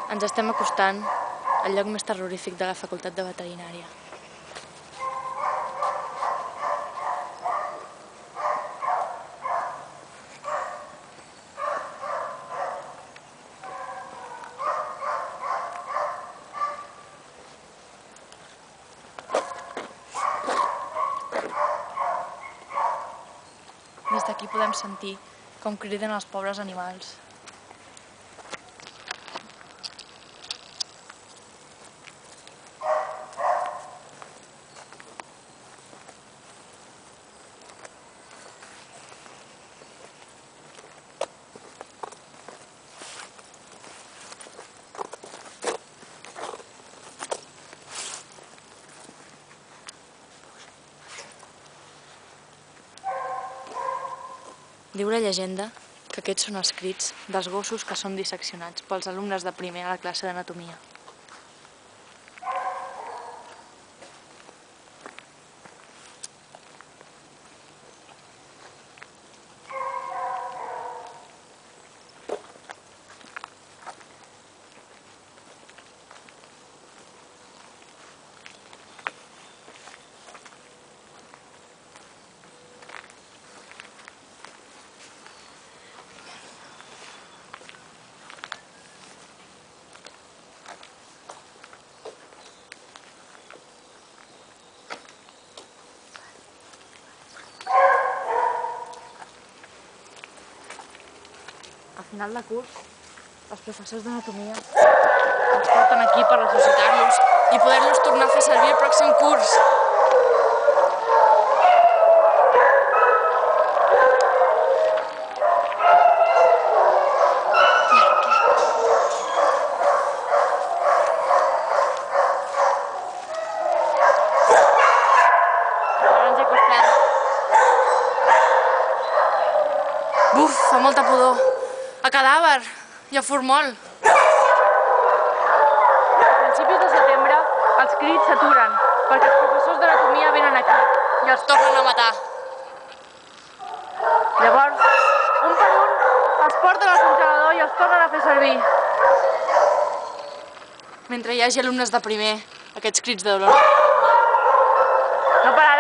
Ens estem acostant al lloc més terrorífic de la Facultat de Veterinària. Des d'aquí podem sentir com criden els pobres animals. Diu la llegenda que aquests són els crits dels gossos que són disseccionats pels alumnes de primer a la classe d'anatomia. Al final de curs, els professors d'anatomia ens porten aquí per ressuscitar-los i poder-los tornar a fer servir el pròxim curs. Buf, fa molta pudor. A cadàver i a formol. A principis de setembre els crits s'aturen perquè els professors d'anatomia venen aquí i els tornen a matar. Llavors, un per un, els porten al congelador i els tornen a fer servir. Mentre hi hagi alumnes de primer, aquests crits de dolor no pararan.